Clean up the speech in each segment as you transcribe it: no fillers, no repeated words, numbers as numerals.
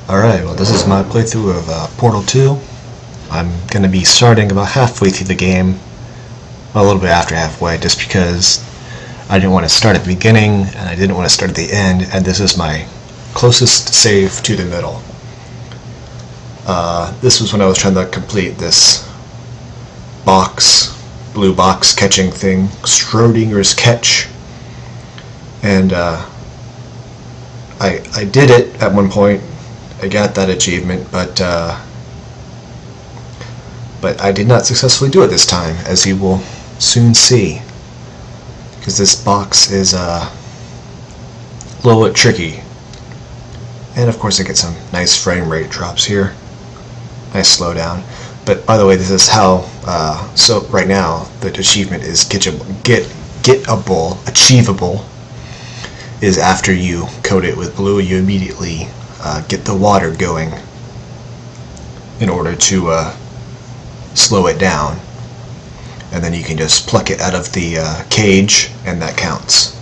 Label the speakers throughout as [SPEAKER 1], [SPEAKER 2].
[SPEAKER 1] Alright, well this is my playthrough of Portal 2. I'm going to be starting about halfway through the game, well, a little bit after halfway, just because I didn't want to start at the beginning, and I didn't want to start at the end, and this is my closest save to the middle. This was when I was trying to complete this blue box catching thing, Schrodinger's catch, and I did it at one point. I got that achievement, but I did not successfully do it this time, as you will soon see, because this box is a little bit tricky. And of course I get some nice frame rate drops here, nice slowdown. But by the way, this is how, so right now the achievement is achievable, is after you coat it with blue, you immediately get the water going in order to slow it down, and then you can just pluck it out of the cage, and that counts.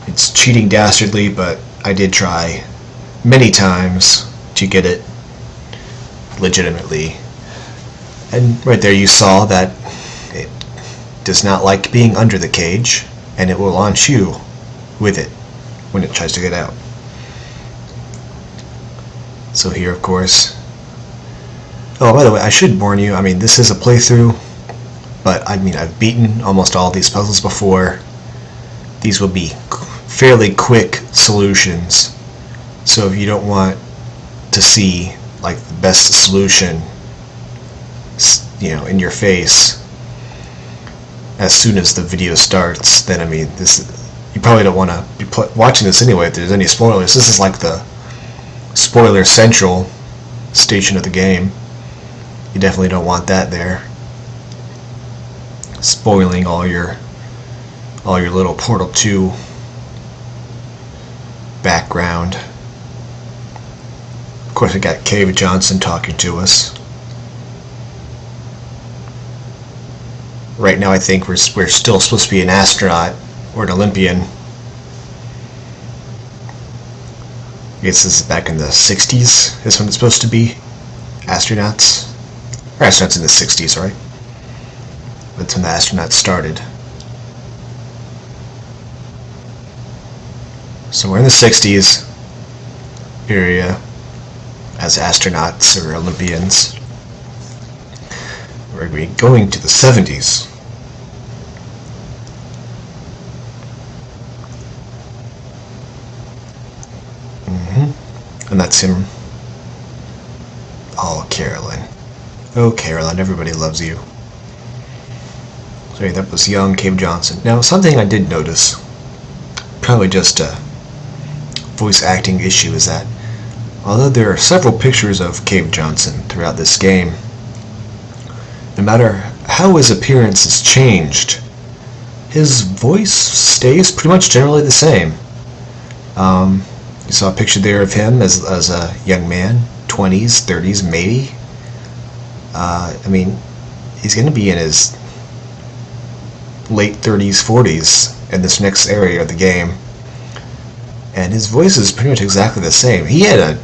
[SPEAKER 1] It's cheating dastardly, but I did try many times to get it legitimately. And right there you saw that it does not like being under the cage, and it will launch you with it when it tries to get out. So here, of course. Oh, by the way, I should warn you, I mean, this is a playthrough, but I mean, I've beaten almost all these puzzles before. These will be fairly quick solutions. So if you don't want to see, like, the best solution, you know, in your face as soon as the video starts, then, I mean, you probably don't want to be watching this anyway if there's any spoilers. This is like the spoiler central station of the game. You definitely don't want that there, spoiling all your little Portal 2 background. Of course, we got Cave Johnson talking to us. Right now, I think we're still supposed to be an astronaut or an Olympian. I guess this is back in the 60s, is when it's supposed to be. Astronauts. Or astronauts in the 60s, right? That's when the astronauts started. So we're in the 60s area as astronauts or Olympians. We're going to be going to the 70s. And that's him. Oh, Carolyn. Oh, Carolyn, everybody loves you. Sorry, that was young Cave Johnson. Now, something I did notice, probably just a voice acting issue, is that although there are several pictures of Cave Johnson throughout this game, no matter how his appearance has changed, his voice stays pretty much generally the same. You saw a picture there of him as a young man, 20s, 30s, maybe. I mean, he's going to be in his late 30s, 40s in this next area of the game. And his voice is pretty much exactly the same. He had a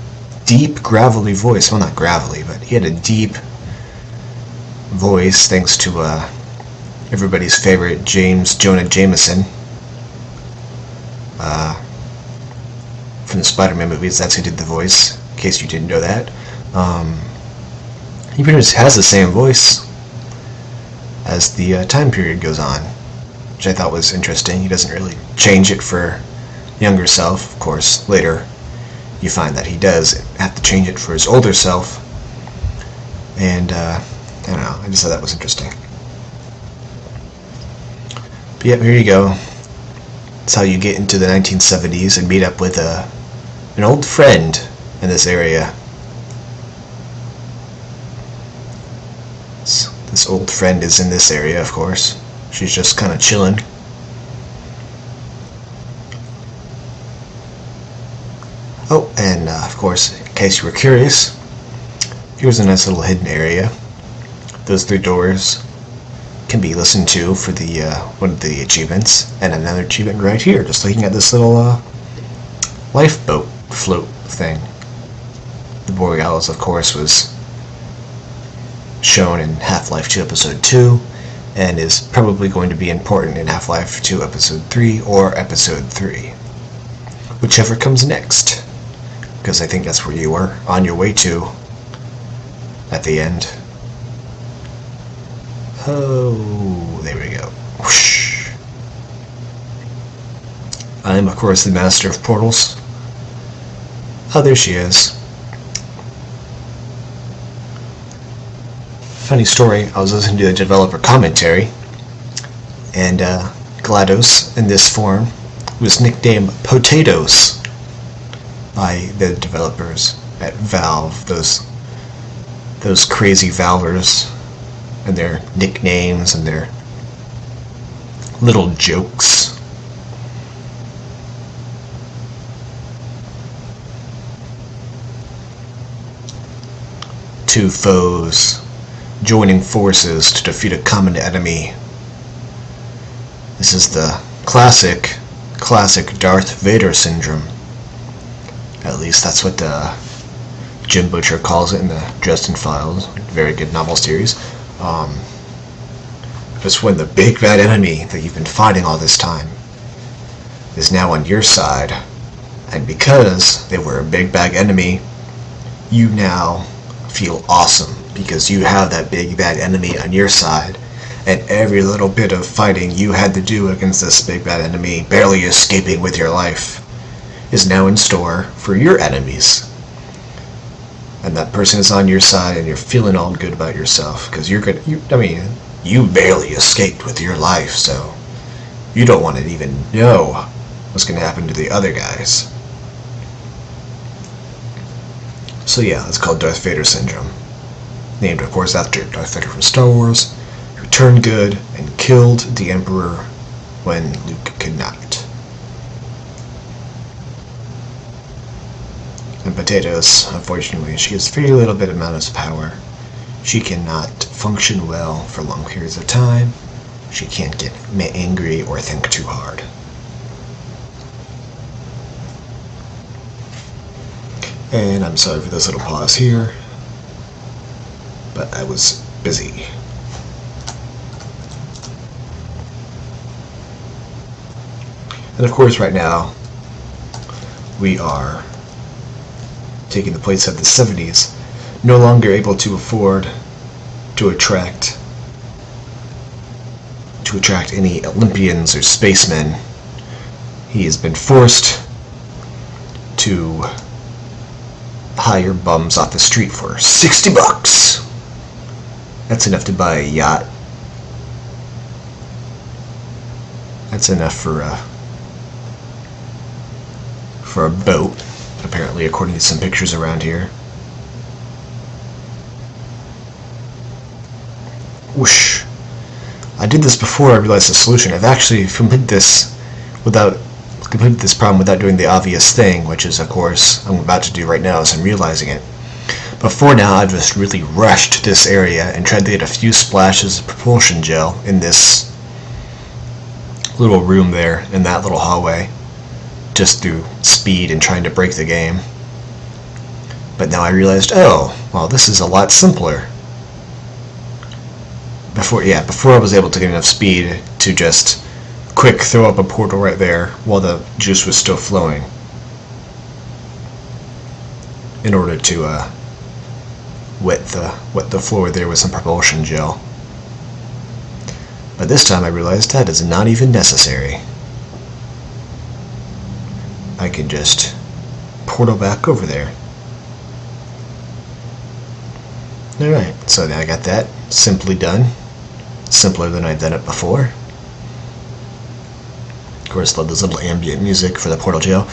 [SPEAKER 1] deep, gravelly voice. Well, not gravelly, but he had a deep voice, thanks to everybody's favorite Jonah Jameson. From the Spider-Man movies, that's who did the voice, in case you didn't know that. He pretty much has the same voice as the time period goes on, which I thought was interesting. He doesn't really change it for younger self. Of course, later you find that he does have to change it for his older self. And, I don't know, I just thought that was interesting. But yep, here you go. That's how you get into the 1970s and meet up with an old friend in this area. This old friend is in this area, of course. She's just kind of chilling. Oh, and of course, in case you were curious, here's a nice little hidden area. Those 3 doors can be listened to for the one of the achievements, and another achievement right here, just looking at this little lifeboat float thing. The Borealis, of course, was shown in Half-Life 2 Episode 2, and is probably going to be important in Half-Life 2 Episode 3 or Episode 3. Whichever comes next, because I think that's where you are on your way to at the end. Oh, there we go. Whoosh. I am, of course, the master of portals. Oh, there she is. Funny story, I was listening to a developer commentary, and GLaDOS, in this form, was nicknamed Potatoes by the developers at Valve, those crazy Valvers, and their nicknames and their little jokes. Two foes joining forces to defeat a common enemy. This is the classic Darth Vader syndrome. At least that's what Jim Butcher calls it in the Dresden Files. Very good novel series. Just when the big bad enemy that you've been fighting all this time is now on your side, and because they were a big bad enemy, you now feel awesome because you have that big bad enemy on your side, and every little bit of fighting you had to do against this big bad enemy, barely escaping with your life, is now in store for your enemies. And that person is on your side, and you're feeling all good about yourself because you're good. You barely escaped with your life, so you don't want to even know what's going to happen to the other guys. So yeah, it's called Darth Vader syndrome. Named, of course, after Darth Vader from Star Wars, who turned good and killed the Emperor when Luke could not. And Potatoes, unfortunately, she has very little bit amount of power. She cannot function well for long periods of time. She can't get angry or think too hard. And I'm sorry for this little pause here, but I was busy. And of course, right now, we are taking the place of the 70s, no longer able to afford to attract any Olympians or spacemen. He has been forced to hire bums off the street for $60. That's enough to buy a yacht. That's enough for a boat, apparently, according to some pictures around here. Whoosh. I did this before I realized the solution. I've actually completed this problem without doing the obvious thing, which is, of course, I'm about to do right now as I'm realizing it. Before now, I've just really rushed this area and tried to get a few splashes of propulsion gel in this little room there, in that little hallway, just through speed and trying to break the game. But now I realized, oh, well, this is a lot simpler. Before I was able to get enough speed to just quick throw up a portal right there while the juice was still flowing, in order to wet the floor there with some propulsion gel. But this time I realized that is not even necessary. I can just portal back over there. Alright, so now I got that simply done. Simpler than I've done it before. Of course, love this little ambient music for the portal gel.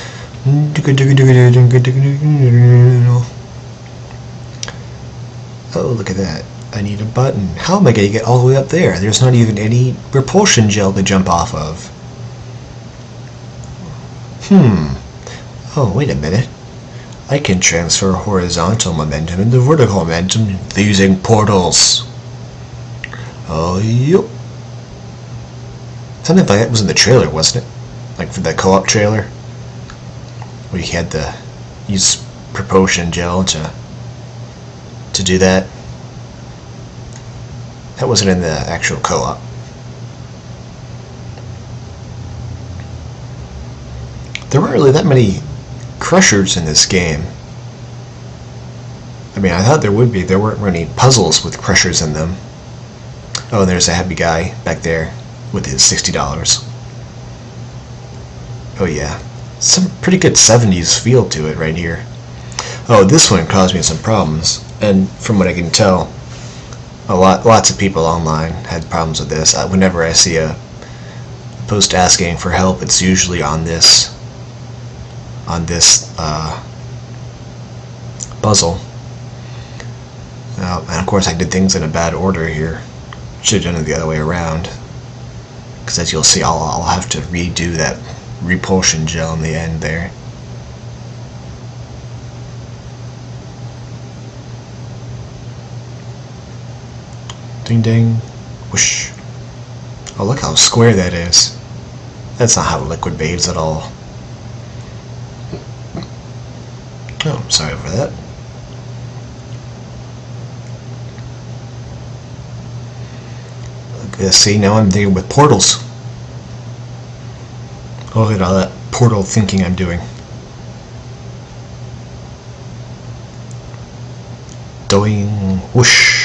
[SPEAKER 1] Oh, look at that. I need a button. How am I going to get all the way up there? There's not even any propulsion gel to jump off of. Oh, wait a minute. I can transfer horizontal momentum into vertical momentum using portals. Oh, yep. Something like that was in the trailer, wasn't it? Like for the co-op trailer, where you had to use propulsion gel to do that. That wasn't in the actual co-op. There weren't really that many crushers in this game. I mean, I thought there would be. There weren't any puzzles with crushers in them. Oh, and there's a happy guy back there with his $60. Oh yeah, some pretty good 70s feel to it right here. Oh, this one caused me some problems, and from what I can tell, lots of people online had problems with this. Whenever I see a post asking for help, it's usually on this puzzle. And of course I did things in a bad order here. Should have done it the other way around, because as you'll see, I'll have to redo that repulsion gel in the end there. Ding ding, whoosh. Oh, look how square that is. That's not how liquid behaves at all. Oh, I'm sorry for that. See, now I'm dealing with portals. Oh, look at all that portal thinking I'm doing. Doing whoosh.